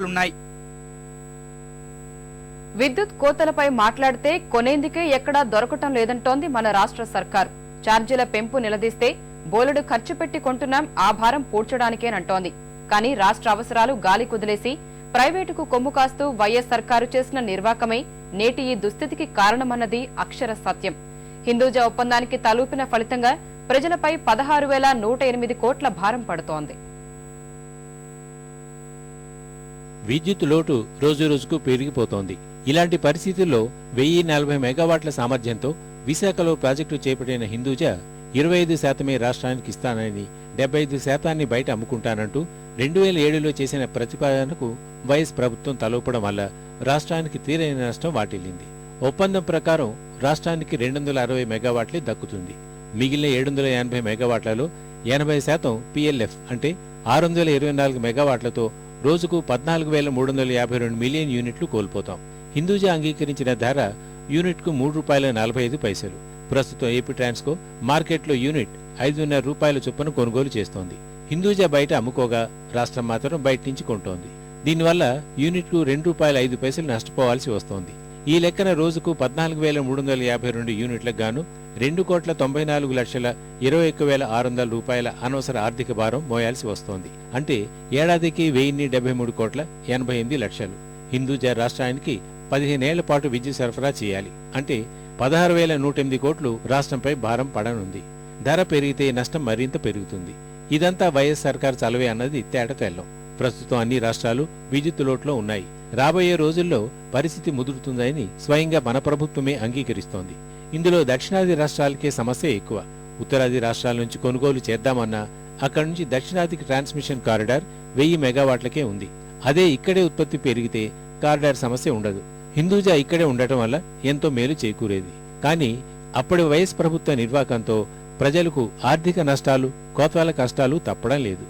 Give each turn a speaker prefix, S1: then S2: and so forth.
S1: ఉన్నాయి.
S2: విద్యుత్ కోతలపై మాట్లాడితే కొనేందుకే ఎక్కడా దొరకటం లేదంటోంది మన రాష్ట్ర సర్కార్. ఛార్జీల పెంపు నిలదీస్తే బోలెడు ఖర్చు పెట్టి కొంటున్నాం, ఆ భారం పూడ్చడానికేనంటోంది. కానీ రాష్ట్ర అవసరాలు గాలి కుదిలేసి ప్రైవేటుకు కొమ్ము కాస్తూ వైఎస్ సర్కారు చేసిన నిర్వాకమే నేటి ఈ దుస్థితికి కారణమన్నది అక్షర సత్యం. హిందూజా ఒప్పందానికి తలూపిన ఫలితంగా ప్రజలపై 16,108 కోట్ల భారం పడుతోంది.
S3: విద్యుత్ లోటు రోజురోజుకు పెరిగిపోతోంది. ఇలాంటి పరిస్థితుల్లో 1040 మెగావాట్ల సామర్థ్యంతో విశాఖలో ప్రాజెక్టు చేపట్టిన హిందూజా 25% రాష్ట్రానికి ఇస్తానని 75% బయట అమ్ముకుంటానంటూ 2007లో చేసిన ప్రతిపాదనకు వైఎస్ ప్రభుత్వం తలూపడం వల్ల రాష్ట్రానికి తీరని నష్టం వాటిల్లింది. ఒప్పందం ప్రకారం రాష్ట్రానికి 260 మెగావాట్లే దక్కుతుంది. మిగిలిన 780 మెగావాట్లలో 80% PLF అంటే 624 మెగావాట్లతో రోజుకు 14,352 మిలియన్ యూనిట్లు కోల్పోతాం. హిందూజా అంగీకరించిన ధర యూనిట్కు ₹3.45. ప్రస్తుతం ఏపీ ట్రాన్స్కో మార్కెట్లో యూనిట్ ₹5.5 చొప్పున కొనుగోలు చేస్తోంది. హిందూజా బయట అమ్ముకోగా రాష్ట్రం మాత్రం బయట నుంచి కొంటోంది. దీనివల్ల యూనిట్కు ₹2.5 నష్టపోవాల్సి వస్తోంది. ఈ లెక్కన రోజుకు 14,352 యూనిట్లకు గాను ₹2,94,21,600 అనవసర ఆర్థిక భారం మోయాల్సి వస్తోంది. అంటే ఏడాదికి 1,073,88 లక్షలు. హిందూజా రాష్ట్రానికి 15 ఏళ్ల పాటు విద్యుత్ సరఫరా చేయాలి. అంటే 16,108 కోట్లు రాష్ట్రంపై భారం పడనుంది. ధర పెరిగితే నష్టం మరింత పెరుగుతుంది. ఇదంతా వైఎస్ సర్కార్ చలవే అన్నది తేటతెల్లం. ప్రస్తుతం అన్ని రాష్ట్రాలు విద్యుత్ లోటులో ఉన్నాయి. రాబోయే రోజుల్లో పరిస్థితి ముదురుతుందని స్వయంగా మన ప్రభుత్వమే అంగీకరిస్తోంది. ఇందులో దక్షిణాది రాష్ట్రాలకే సమస్య ఎక్కువ. ఉత్తరాది రాష్ట్రాల నుంచి కొనుగోలు చేద్దామన్నా అక్కడి నుంచి దక్షిణాదికి ట్రాన్స్మిషన్ కారిడార్ 1000 మెగావాట్లకే ఉంది. అదే ఇక్కడే ఉత్పత్తి పెరిగితే కారిడార్ సమస్య ఉండదు. హిందూజా ఇక్కడే ఉండటం వల్ల ఎంతో మేలు చేకూరేది. కానీ అప్పటి వైఎస్ ప్రభుత్వ నిర్వాకంతో ప్రజలకు ఆర్థిక నష్టాలు, కోతాల కష్టాలు తప్పడం లేదు.